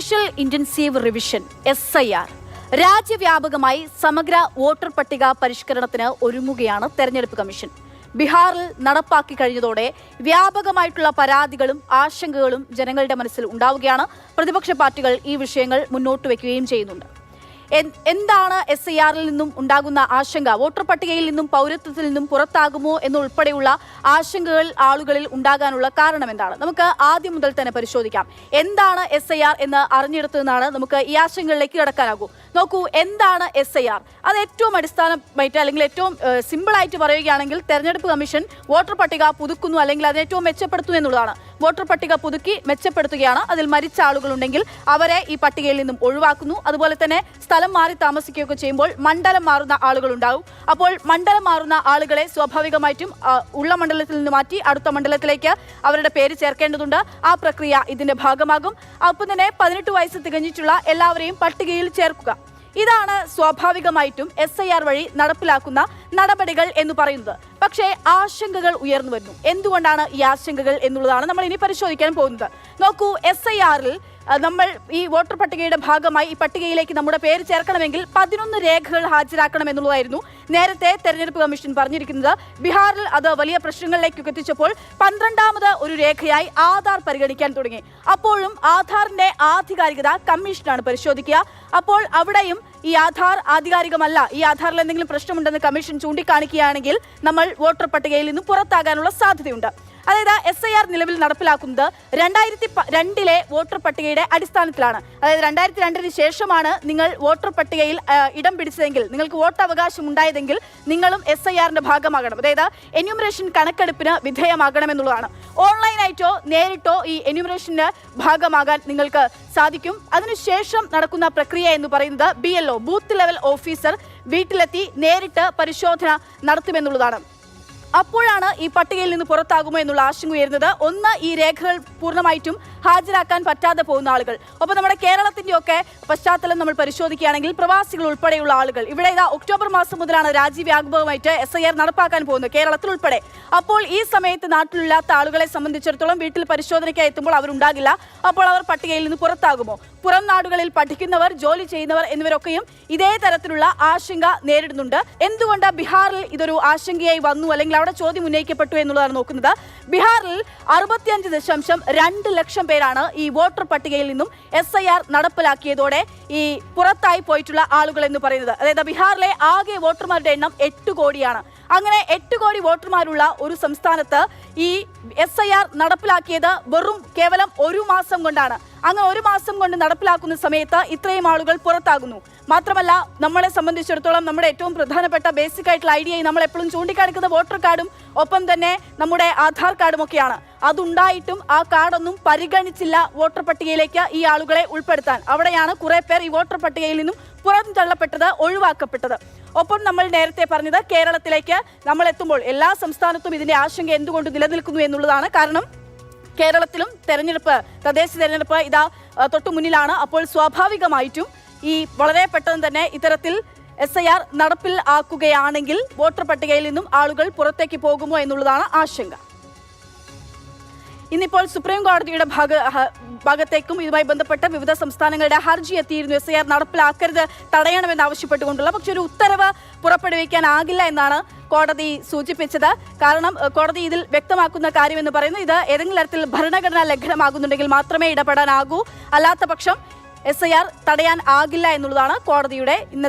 Special intensive revision SIR രാജ്യവ്യാപകമായി സമഗ്ര voter പട്ടിക പരിഷ്കരണത്തിന് ഒരുങ്ങുകയാണ് തെരഞ്ഞെടുപ്പ് കമ്മീഷൻ. ബീഹാറിൽ നടപ്പാക്കി കഴിഞ്ഞതോടെ വ്യാപകമായിട്ടുള്ള പരാതികളും ആശങ്കകളും ജനങ്ങളുടെ മനസ്സിൽ ഉണ്ടാവുകയാണ്. പ്രതിപക്ഷ പാർട്ടികൾ ഈ വിഷയങ്ങൾ മുന്നോട്ട് വയ്ക്കുകയും ചെയ്യുന്നുണ്ട്. എന്താണ് SIRൽ നിന്നും ഉണ്ടാകുന്ന ആശങ്ക? വോട്ടർ പട്ടികയിൽ നിന്നും പൗരത്വത്തിൽ നിന്നും പുറത്താകുമോ എന്നുൾപ്പെടെയുള്ള ആശങ്കകൾ ആളുകളിൽ ഉണ്ടാകാനുള്ള കാരണം എന്താണ്? നമുക്ക് ആദ്യം മുതൽ തന്നെ പരിശോധിക്കാം. എന്താണ് SIR എന്ന് അറിഞ്ഞെടുത്തു നിന്നാണ് നമുക്ക് ഈ ആശങ്കകളിലേക്ക് കടക്കാനാകൂ. നോക്കൂ, എന്താണ് SIR? അത് ഏറ്റവും അടിസ്ഥാനമായിട്ട് അല്ലെങ്കിൽ ഏറ്റവും സിമ്പിളായിട്ട് പറയുകയാണെങ്കിൽ തെരഞ്ഞെടുപ്പ് കമ്മീഷൻ വോട്ടർ പട്ടിക പുതുക്കുന്നു അല്ലെങ്കിൽ അതിനെ ഏറ്റവും മെച്ചപ്പെടുത്തുന്നു എന്നുള്ളതാണ്. വോട്ടർ പട്ടിക പുതുക്കി മെച്ചപ്പെടുത്തുകയാണ്. അതിൽ മരിച്ച ആളുകളുണ്ടെങ്കിൽ അവരെ ഈ പട്ടികയിൽ നിന്നും ഒഴിവാക്കുന്നു. അതുപോലെ തന്നെ സ്ഥലം മാറി താമസിക്കുകയൊക്കെ ചെയ്യുമ്പോൾ മണ്ഡലം മാറുന്ന ആളുകളുണ്ടാവും. അപ്പോൾ മണ്ഡലം മാറുന്ന ആളുകളെ സ്വാഭാവികമായിട്ടും ഉള്ള മണ്ഡലത്തിൽ നിന്ന് മാറ്റി അടുത്ത മണ്ഡലത്തിലേക്ക് അവരുടെ പേര് ചേർക്കേണ്ടതുണ്ട്. ആ പ്രക്രിയ ഇതിന്റെ ഭാഗമാകും. അപ്പം തന്നെ 18 വയസ്സ് തികഞ്ഞിട്ടുള്ള എല്ലാവരെയും പട്ടികയിൽ ചേർക്കുക. ഇതാണ് സ്വാഭാവികമായിട്ടും SIR വഴി നടപ്പിലാക്കുന്ന നടപടികൾ എന്ന് പറയുന്നത്. പക്ഷേ ആശങ്കകൾ ഉയർന്നു വരുന്നു. എന്തുകൊണ്ടാണ് ഈ ആശങ്കകൾ എന്നുള്ളതാണ് നമ്മൾ ഇനി പരിശോധിക്കാൻ പോകുന്നത്. നോക്കൂ, SIRൽ നമ്മൾ ഈ വോട്ടർ പട്ടികയുടെ ഭാഗമായി ഈ പട്ടികയിലേക്ക് നമ്മുടെ പേര് ചേർക്കണമെങ്കിൽ 11 രേഖകൾ ഹാജരാക്കണം എന്നുള്ളതായിരുന്നു നേരത്തെ തെരഞ്ഞെടുപ്പ് കമ്മീഷൻ പറഞ്ഞിരിക്കുന്നത്. ബീഹാറിൽ അത് വലിയ പ്രശ്നങ്ങളിലേക്കൊക്കെ എത്തിച്ചപ്പോൾ 12ാമത് ഒരു രേഖയായി ആധാർ പരിഗണിക്കാൻ തുടങ്ങി. അപ്പോഴും ആധാറിന്റെ ആധികാരികത കമ്മീഷനാണ് പരിശോധിക്കുക. അപ്പോൾ അവിടെയും ഈ ആധാർ ആധികാരികമല്ല, ഈ ആധാറിൽ എന്തെങ്കിലും പ്രശ്നമുണ്ടെന്ന് കമ്മീഷൻ ചൂണ്ടിക്കാണിക്കുകയാണെങ്കിൽ നമ്മൾ വോട്ടർ പട്ടികയിൽ നിന്നും പുറത്താകാനുള്ള സാധ്യതയുണ്ട്. അതായത് SIR നിലവിൽ നടപ്പിലാക്കുന്നത് 2002 വോട്ടർ പട്ടികയുടെ അടിസ്ഥാനത്തിലാണ്. അതായത് 2002 ശേഷമാണ് നിങ്ങൾ വോട്ടർ പട്ടികയിൽ ഇടം പിടിച്ചതെങ്കിൽ, നിങ്ങൾക്ക് വോട്ടവകാശം ഉണ്ടായതെങ്കിൽ നിങ്ങളും SIRന്റെ ഭാഗമാകണം. അതായത് എന്യൂമറേഷൻ കണക്കെടുപ്പിന് വിധേയമാകണമെന്നുള്ളതാണ്. ഓൺലൈനായിട്ടോ നേരിട്ടോ ഈ എന്യൂമറേഷന്റെ ഭാഗമാകാൻ നിങ്ങൾക്ക് സാധിക്കും. അതിനുശേഷം നടക്കുന്ന പ്രക്രിയ എന്ന് പറയുന്നത് BLO ബൂത്ത് ലെവൽ ഓഫീസർ വീട്ടിലെത്തി നേരിട്ട് പരിശോധന നടത്തുമെന്നുള്ളതാണ്. അപ്പോഴാണ് ഈ പട്ടികയിൽ നിന്ന് പുറത്താകുമോ എന്നുള്ള ആശങ്ക ഉയരുന്നത്. ഒന്ന്, ഈ രേഖകൾ പൂർണ്ണമായിട്ടും ഹാജരാക്കാൻ പറ്റാതെ പോകുന്ന ആളുകൾ. ഒപ്പം നമ്മുടെ കേരളത്തിൻ്റെയൊക്കെ പശ്ചാത്തലം നമ്മൾ പരിശോധിക്കുകയാണെങ്കിൽ പ്രവാസികൾ ഉൾപ്പെടെയുള്ള ആളുകൾ. ഇവിടെ ഒക്ടോബർ മാസം മുതലാണ് രാജ്യവ്യാപകമായിട്ട് SIR നടപ്പാക്കാൻ പോകുന്നത്, കേരളത്തിൽ ഉൾപ്പെടെ. അപ്പോൾ ഈ സമയത്ത് നാട്ടിലില്ലാത്ത ആളുകളെ സംബന്ധിച്ചിടത്തോളം വീട്ടിൽ പരിശോധനയ്ക്കായി എത്തുമ്പോൾ അവരുണ്ടാകില്ല. അപ്പോൾ അവർ പട്ടികയിൽ നിന്ന് പുറത്താകുമോ? പുറം നാടുകളിൽ പഠിക്കുന്നവർ, ജോലി ചെയ്യുന്നവർ എന്നിവരൊക്കെയും ഇതേ തരത്തിലുള്ള ആശങ്ക നേരിടുന്നുണ്ട്. എന്തുകൊണ്ട് ബീഹാറിൽ ഇതൊരു ആശങ്കയായി വന്നു അല്ലെങ്കിൽ അവിടെ ചോദ്യം ഉന്നയിക്കപ്പെട്ടു എന്നുള്ളതാണ് നോക്കുന്നത്. ബീഹാറിൽ 65.2 ലക്ഷം പേരാണ് ഈ വോട്ടർ പട്ടികയിൽ നിന്നും SIR നടപ്പിലാക്കിയതോടെ ഈ പുറത്തായി പോയിട്ടുള്ള ആളുകൾ എന്ന് പറയുന്നത്. അതായത് ബീഹാറിലെ ആകെ വോട്ടർമാരുടെ എണ്ണം 8 കോടിയാണ്. അങ്ങനെ 8 കോടി വോട്ടർമാരുള്ള ഒരു സംസ്ഥാനത്ത് ഈ SIR നടപ്പിലാക്കിയത് കേവലം 1 മാസം കൊണ്ടാണ്. അങ്ങനെ 1 മാസം കൊണ്ട് നടപ്പിലാക്കുന്ന സമയത്ത് ഇത്രയും ആളുകൾ പുറത്താകുന്നു. മാത്രമല്ല, നമ്മളെ സംബന്ധിച്ചിടത്തോളം നമ്മുടെ ഏറ്റവും പ്രധാനപ്പെട്ട ബേസിക് ആയിട്ടുള്ള ഐഡിയയായി നമ്മൾ എപ്പോഴും ചൂണ്ടിക്കാണിക്കുന്ന വോട്ടർ കാർഡും ഒപ്പം തന്നെ നമ്മുടെ ആധാർ കാർഡും ഒക്കെയാണ്. അതുണ്ടായിട്ടും ആ കാർഡൊന്നും പരിഗണിച്ചില്ല വോട്ടർ പട്ടികയിലേക്ക് ഈ ആളുകളെ ഉൾപ്പെടുത്താൻ. അവിടെയാണ് കുറെ പേർ ഈ വോട്ടർ പട്ടികയിൽ നിന്നും പുറന്തള്ളപ്പെട്ടത്, ഒഴിവാക്കപ്പെട്ടത്. ഒപ്പം നമ്മൾ നേരത്തെ പറഞ്ഞത് കേരളത്തിലേക്ക് നമ്മൾ എത്തുമ്പോൾ എല്ലാ സംസ്ഥാനത്തും ഇതിന്റെ ആശങ്ക എന്തുകൊണ്ട് നിലനിൽക്കുന്നു എന്നുള്ളതാണ്. കാരണം കേരളത്തിലും തദ്ദേശ തെരഞ്ഞെടുപ്പ് ഇതാ തൊട്ടു മുന്നിലാണ്. അപ്പോൾ സ്വാഭാവികമായിട്ടും ഈ വളരെ പെട്ടെന്ന് തന്നെ ഇത്തരത്തിൽ SIR നടപ്പിൽ ആക്കുകയാണെങ്കിൽ വോട്ടർ പട്ടികയിൽ നിന്നും ആളുകൾ പുറത്തേക്ക് പോകുമോ എന്നുള്ളതാണ് ആശങ്ക. ഇന്നിപ്പോൾ സുപ്രീം കോടതിയുടെ ഭാഗത്തേക്കും ഇതുമായി ബന്ധപ്പെട്ട വിവിധ സംസ്ഥാനങ്ങളുടെ ഹർജി എത്തിയിരുന്നു. SIR നടപ്പിലാക്കരുത്, തടയണമെന്ന് ആവശ്യപ്പെട്ടുകൊണ്ടുള്ള. പക്ഷെ ഒരു ഉത്തരവ് പുറപ്പെടുവിക്കാനാകില്ല എന്നാണ് കോടതി സൂചിപ്പിച്ചത്. കാരണം കോടതി ഇതിൽ വ്യക്തമാക്കുന്ന കാര്യം എന്ന് പറയുന്നത് ഇത് ഏതെങ്കിലും തരത്തിൽ ഭരണഘടനാ ലംഘനമാകുന്നുണ്ടെങ്കിൽ മാത്രമേ ഇടപെടാനാകൂ, അല്ലാത്ത പക്ഷം SIR തടയാൻ ആകില്ല എന്നുള്ളതാണ് കോടതിയുടെ